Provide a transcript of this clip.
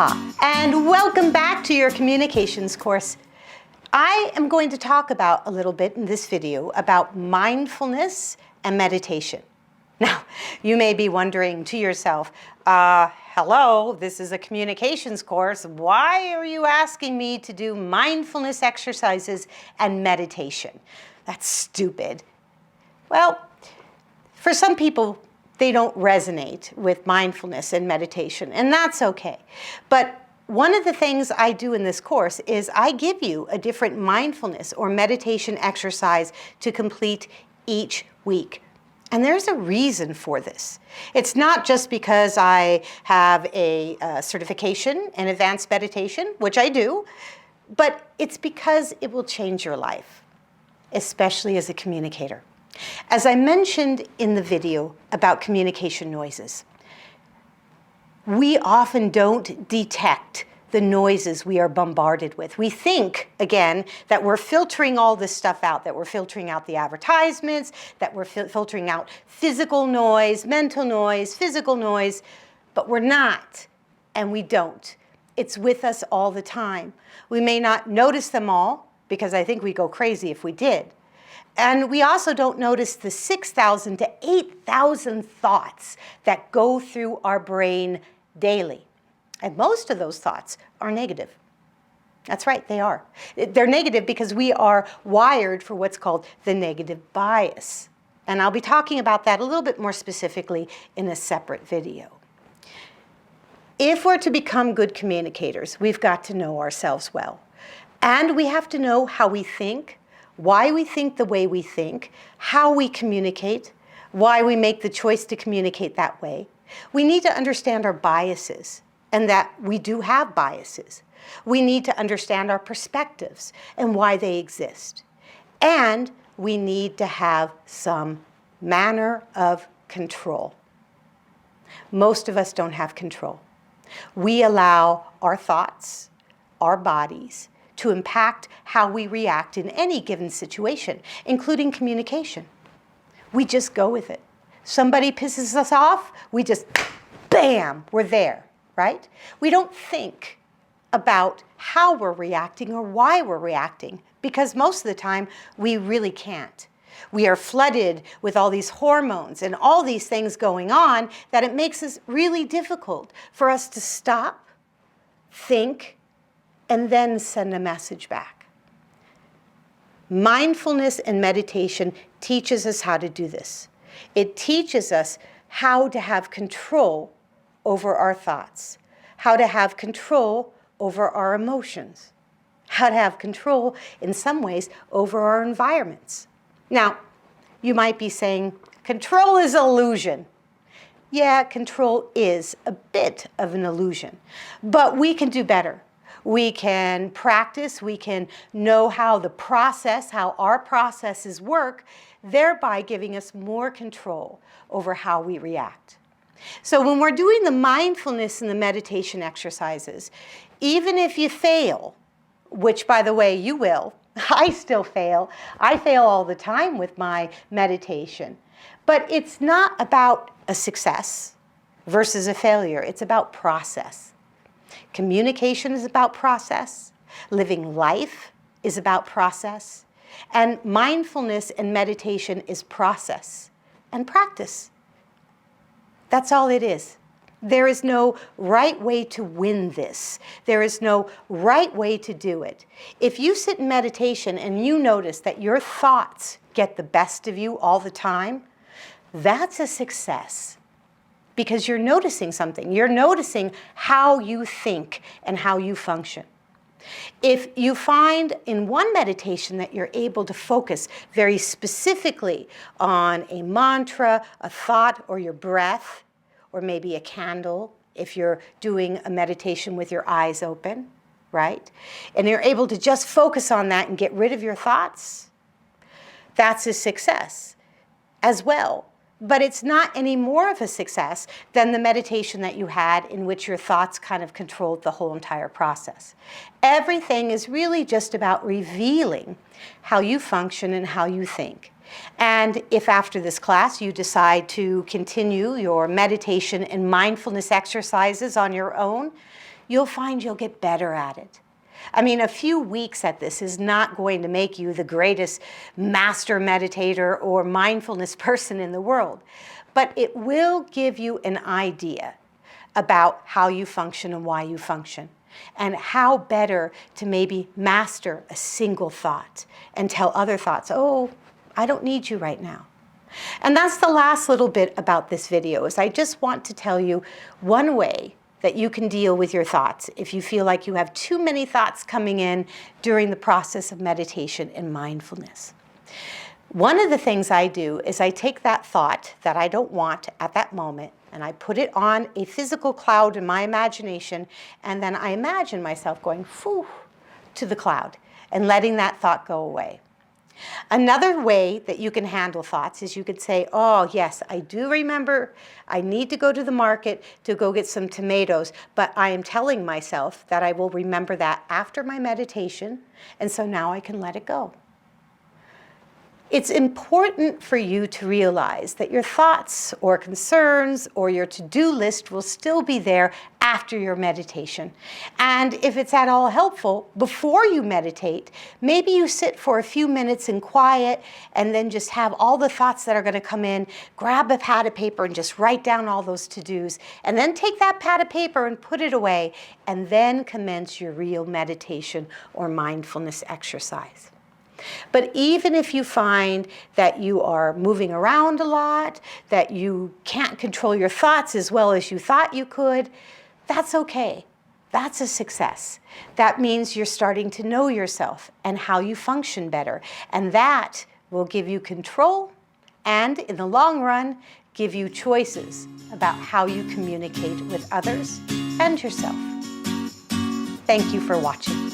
Aloha, and welcome back to your communications course. I am going to talk about a little bit in this video about mindfulness and meditation. Now, you may be wondering to yourself, hello, this is a communications course. Why are you asking me to do mindfulness exercises and meditation? That's stupid. Well, for some people, they don't resonate with mindfulness and meditation, and that's okay. But one of the things I do in this course is I give you a different mindfulness or meditation exercise to complete each week. And there's a reason for this. It's not just because I have a certification in advanced meditation, which I do, but it's because it will change your life, especially as a communicator. As I mentioned in the video about communication noises, we often don't detect the noises we are bombarded with. We think, again, that we're filtering all this stuff out, that we're filtering out the advertisements, that we're filtering out physical noise, mental noise, physical noise, but we're not, and we don't. It's with us all the time. We may not notice them all, because I think we'd go crazy if we did. And we also don't notice the 6,000 to 8,000 thoughts that go through our brain daily. And most of those thoughts are negative. That's right, they are. They're negative because we are wired for what's called the negative bias. And I'll be talking about that a little bit more specifically in a separate video. If we're to become good communicators, we've got to know ourselves well. And we have to know how we think, why we think the way we think, how we communicate, why we make the choice to communicate that way. We need to understand our biases, and that we do have biases. We need to understand our perspectives and why they exist. And we need to have some manner of control. Most of us don't have control. We allow our thoughts, our bodies, to impact how we react in any given situation, including communication. We just go with it. Somebody pisses us off, we just, bam, we're there, right? We don't think about how we're reacting or why we're reacting, because most of the time, we really can't. We are flooded with all these hormones and all these things going on that it makes it really difficult for us to stop, think, and then send a message back. Mindfulness and meditation teaches us how to do this. It teaches us how to have control over our thoughts, how to have control over our emotions, how to have control, in some ways, over our environments. Now, you might be saying, control is an illusion. Yeah, control is a bit of an illusion, but we can do better. We can practice, we can know how our processes work, thereby giving us more control over how we react. So when we're doing the mindfulness and the meditation exercises, even if you fail, which by the way, you will, I still fail. I fail all the time with my meditation. But it's not about a success versus a failure. It's about process. Communication is about process. Living life is about process. And mindfulness and meditation is process and practice. That's all it is. There is no right way to win this. There is no right way to do it. If you sit in meditation and you notice that your thoughts get the best of you all the time, that's a success. Because you're noticing something. You're noticing how you think and how you function. If you find in one meditation that you're able to focus very specifically on a mantra, a thought, or your breath, or maybe a candle, if you're doing a meditation with your eyes open, right? And you're able to just focus on that and get rid of your thoughts, that's a success as well. But it's not any more of a success than the meditation that you had in which your thoughts kind of controlled the whole entire process. Everything is really just about revealing how you function and how you think. And if after this class you decide to continue your meditation and mindfulness exercises on your own, you'll find you'll get better at it. I mean, a few weeks at this is not going to make you the greatest master meditator or mindfulness person in the world, but it will give you an idea about how you function and why you function, and how better to maybe master a single thought and tell other thoughts, oh, I don't need you right now. And that's the last little bit about this video, is I just want to tell you one way that you can deal with your thoughts if you feel like you have too many thoughts coming in during the process of meditation and mindfulness. One of the things I do is I take that thought that I don't want at that moment and I put it on a physical cloud in my imagination, and then I imagine myself going "Phew," to the cloud and letting that thought go away. Another way that you can handle thoughts is you could say, oh yes, I do remember I need to go to the market to go get some tomatoes, but I am telling myself that I will remember that after my meditation, and so now I can let it go. It's important for you to realize that your thoughts or concerns or your to-do list will still be there after your meditation. And if it's at all helpful, before you meditate, maybe you sit for a few minutes in quiet and then just have all the thoughts that are going to come in, grab a pad of paper and just write down all those to-dos, and then take that pad of paper and put it away, and then commence your real meditation or mindfulness exercise. But even if you find that you are moving around a lot, that you can't control your thoughts as well as you thought you could, that's okay. That's a success. That means you're starting to know yourself and how you function better. And that will give you control and, in the long run, give you choices about how you communicate with others and yourself. Thank you for watching.